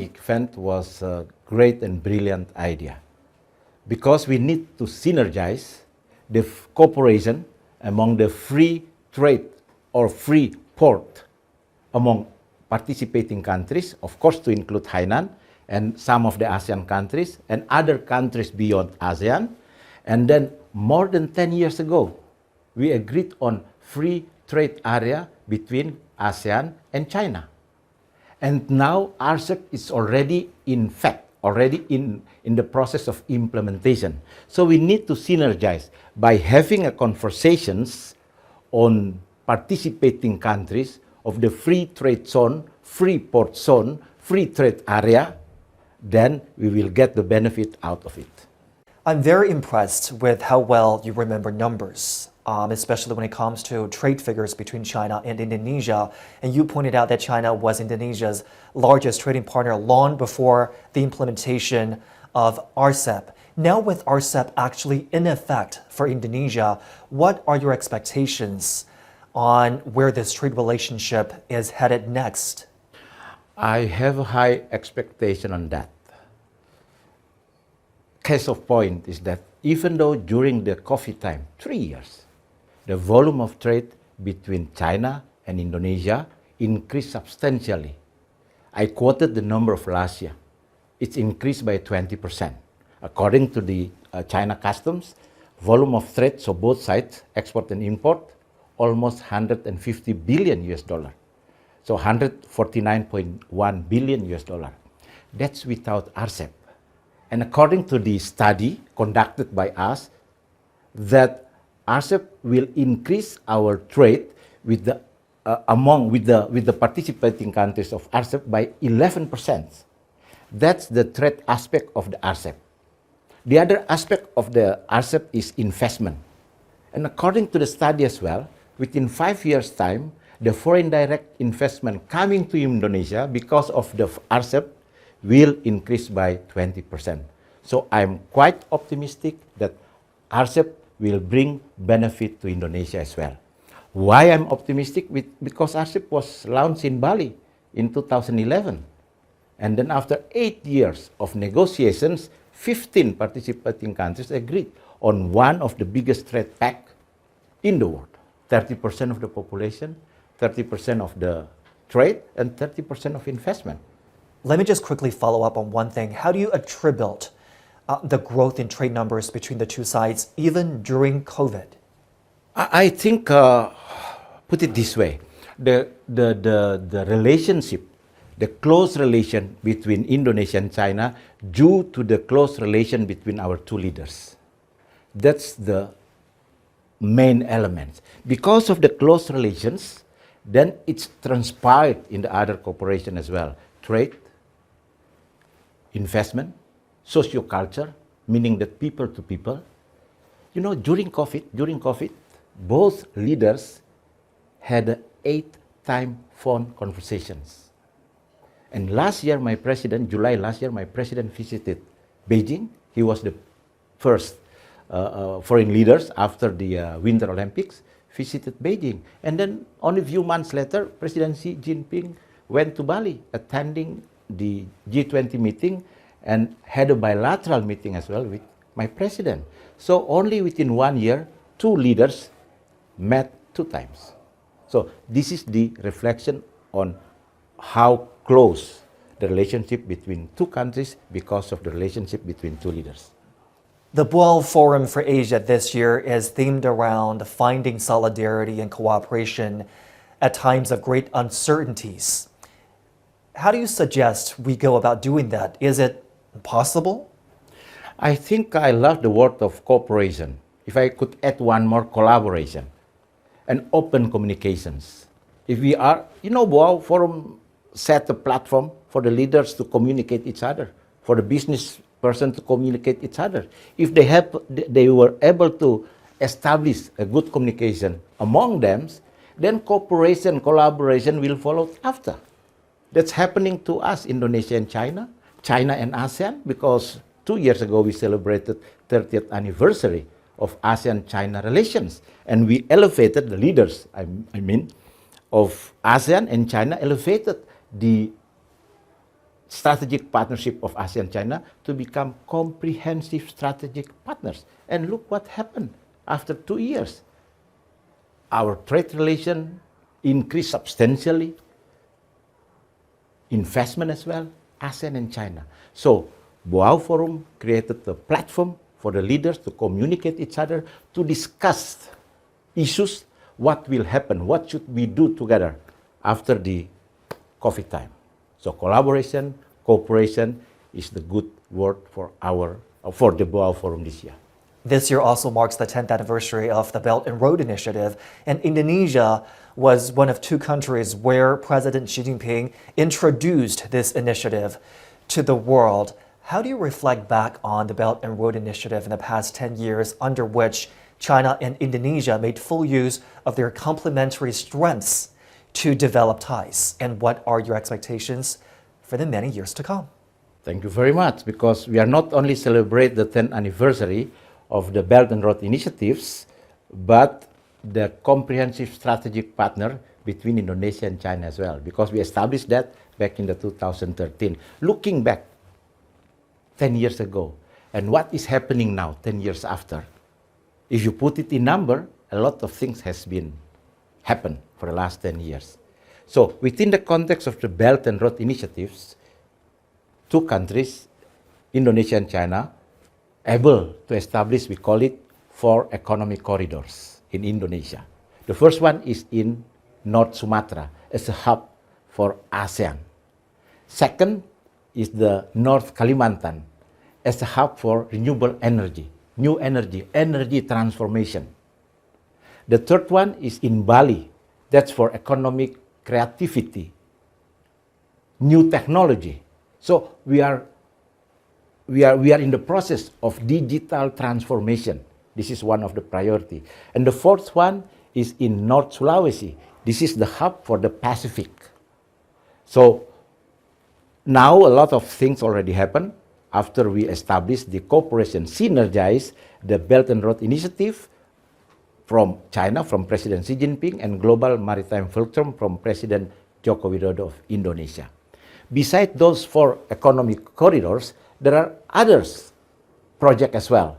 event was a great and brilliant idea because we need to synergize the cooperation among the free trade or free port among participating countries, of course to include Hainan and some of the ASEAN countries and other countries beyond ASEAN. And then more than 10 years ago, we agreed on free trade area between ASEAN and China. And now RCEP is already in the process of implementation. So we need to synergize by having a conversations on participating countries of the free trade zone, free port zone, free trade area, then we will get the benefit out of it. I'm very impressed with how well you remember numbers, especially when it comes to trade figures between China and Indonesia. And you pointed out that China was Indonesia's largest trading partner long before the implementation of RCEP. Now with RCEP actually in effect for Indonesia, what are your expectations on where this trade relationship is headed next? I have a high expectation on that. Case of point is that even though during the COVID time, 3 years, the volume of trade between China and Indonesia increased substantially. I quoted the number of last year. It's increased by 20%. According to the China customs, volume of trade, so both sides, export and import, almost 150 billion US dollar. So 149.1 billion US dollar. That's without RCEP. And according to the study conducted by us, that RCEP will increase our trade with the with the participating countries of RCEP by 11%. That's the trade aspect of the RCEP. The other aspect of the RCEP is investment. And according to the study as well, within 5 years' time, the foreign direct investment coming to Indonesia because of the RCEP will increase by 20%. So I'm quite optimistic that RCEP will bring benefit to Indonesia as well. Why I'm optimistic? Because RCEP was launched in Bali in 2011. And then after 8 years of negotiations, 15 participating countries agreed on one of the biggest trade pact in the world. 30% of the population, 30% of the trade, and 30% of investment. Let me just quickly follow up on one thing. How do you attribute the growth in trade numbers between the two sides, even during COVID? I think, put it this way, the relationship, the close relation between Indonesia and China due to the close relation between our two leaders. That's the main element. Because of the close relations, then it's transpired in the other cooperation as well. Trade, investment, socio-culture, meaning that people to people. You know, during COVID, both leaders had 8-time phone conversations. And last year, July last year, my president visited Beijing. He was the first foreign leaders after the Winter Olympics visited Beijing. And then only a few months later, President Xi Jinping went to Bali, attending the G20 meeting and had a bilateral meeting as well with my president. So only within 1 year, two leaders met 2 times. So this is the reflection on how close the relationship between two countries because of the relationship between two leaders. The Boao Forum for Asia this year is themed around finding solidarity and cooperation at times of great uncertainties. How do you suggest we go about doing that? Is it possible? I think I love the word of cooperation. If I could add one more, collaboration and open communications. If we are, Boao Forum set a platform for the leaders to communicate each other, for the business person to communicate each other. If they were able to establish a good communication among them, then cooperation, collaboration will follow after. That's happening to us, Indonesia and China, China and ASEAN, because 2 years ago we celebrated 30th anniversary of ASEAN-China relations. And we elevated the leaders, of ASEAN and China elevated the strategic partnership of ASEAN-China to become comprehensive strategic partners. And look what happened after 2 years. Our trade relation increased substantially, investment as well, ASEAN and China. So Boao Forum created a platform for the leaders to communicate each other, to discuss issues, what will happen, what should we do together after the COVID time. So collaboration, cooperation is the good word for the Boao Forum this year. This year also marks the 10th anniversary of the Belt and Road Initiative, and Indonesia was one of 2 countries where President Xi Jinping introduced this initiative to the world. How do you reflect back on the Belt and Road Initiative in the past 10 years, under which China and Indonesia made full use of their complementary strengths to develop ties? And what are your expectations for the many years to come? Thank you very much, because we are not only celebrate the 10th anniversary of the Belt and Road Initiatives, but the comprehensive strategic partner between Indonesia and China as well, because we established that back in the 2013. Looking back 10 years ago, and what is happening now 10 years after, if you put it in number, a lot of things has been happened for the last 10 years. So within the context of the Belt and Road Initiatives, 2 countries, Indonesia and China, able to establish, we call it 4 economic corridors in Indonesia. The first one is in North Sumatra as a hub for ASEAN. Second is the North Kalimantan as a hub for renewable energy, new energy, energy transformation. The third one is in Bali, that's for economic creativity, new technology. So we are in the process of digital transformation. This is one of the priority. And the fourth one is in North Sulawesi. This is the hub for the Pacific. So now a lot of things already happen after we establish the cooperation, synergize the Belt and Road Initiative from China, from President Xi Jinping, and Global Maritime Fulcrum from President Joko Widodo of Indonesia. Besides those 4 economic corridors, there are others projects as well.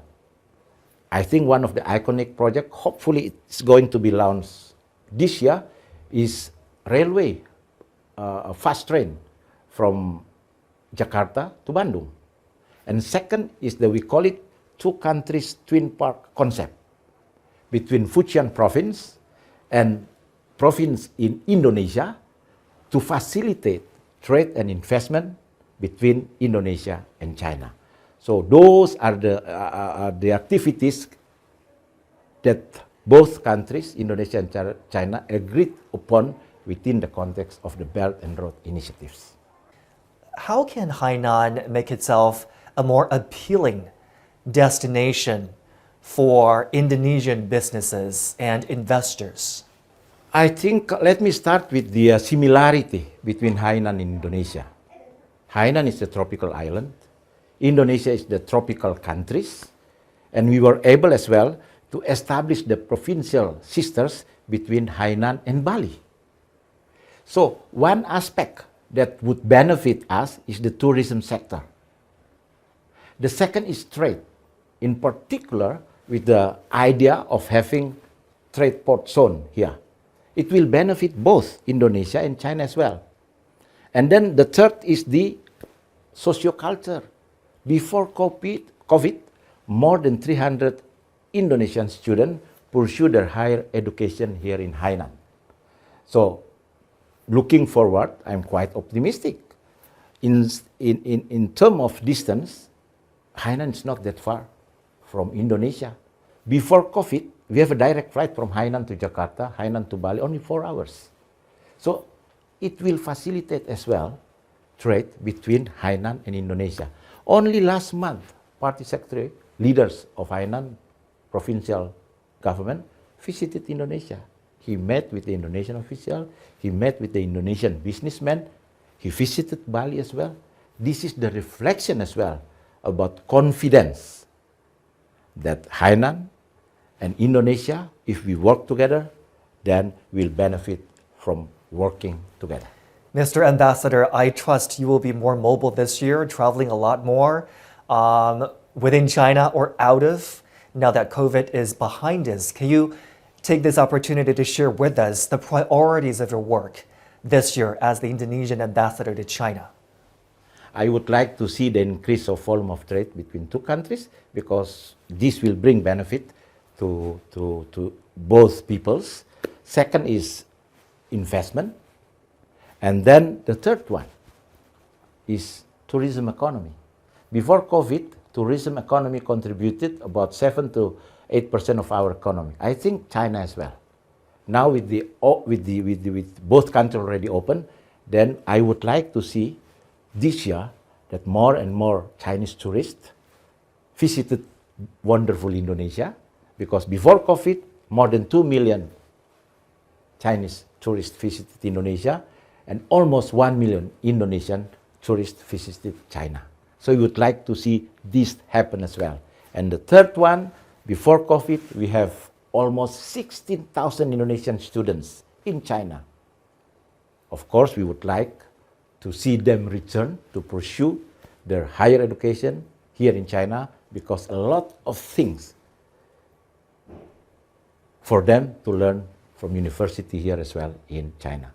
I think one of the iconic projects, hopefully it's going to be launched this year, is railway, a fast train from Jakarta to Bandung. And second is we call it 2 countries twin park concept between Fujian province and province in Indonesia to facilitate trade and investment between Indonesia and China. So those are the activities that both countries, Indonesia and China, agreed upon within the context of the Belt and Road Initiatives. How can Hainan make itself a more appealing destination for Indonesian businesses and investors? I think let me start with the similarity between Hainan and Indonesia. Hainan is a tropical island. Indonesia is the tropical countries. And we were able as well to establish the provincial sisters between Hainan and Bali. So one aspect that would benefit us is the tourism sector. The second is trade, in particular with the idea of having trade port zone here. It will benefit both Indonesia and China as well. And then the third is the socioculture. Before COVID, more than 300 Indonesian students pursue their higher education here in Hainan. So looking forward, I'm quite optimistic. In terms of distance, Hainan is not that far from Indonesia. Before COVID, we have a direct flight from Hainan to Jakarta, Hainan to Bali, only 4 hours. So it will facilitate as well trade between Hainan and Indonesia. Only last month, party secretary, leaders of Hainan provincial government visited Indonesia. He met with the Indonesian official, he met with the Indonesian businessmen, he visited Bali as well. This is the reflection as well about confidence that Hainan and Indonesia, if we work together, then we'll benefit from working together. Mr. Ambassador, I trust you will be more mobile this year, traveling a lot more within China or out of, now that COVID is behind us. Can you take this opportunity to share with us the priorities of your work this year as the Indonesian ambassador to China? I would like to see the increase of volume of trade between two countries because this will bring benefit to both peoples. Second is investment. And then the third one is tourism economy. Before COVID, tourism economy contributed about 7 to 8% of our economy. I think China as well. Now with both countries already open, then I would like to see this year that more and more Chinese tourists visited wonderful Indonesia, because before COVID, more than 2 million Chinese tourists visited Indonesia, and almost 1 million Indonesian tourists visited China. So we would like to see this happen as well. And the third one, before COVID, we have almost 16,000 Indonesian students in China. Of course, we would like to see them return to pursue their higher education here in China, because a lot of things for them to learn from university here as well in China.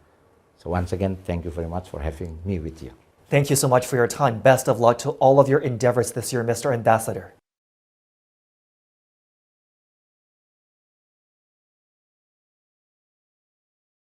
So once again, thank you very much for having me with you. Thank you so much for your time. Best of luck to all of your endeavors this year, Mr. Ambassador.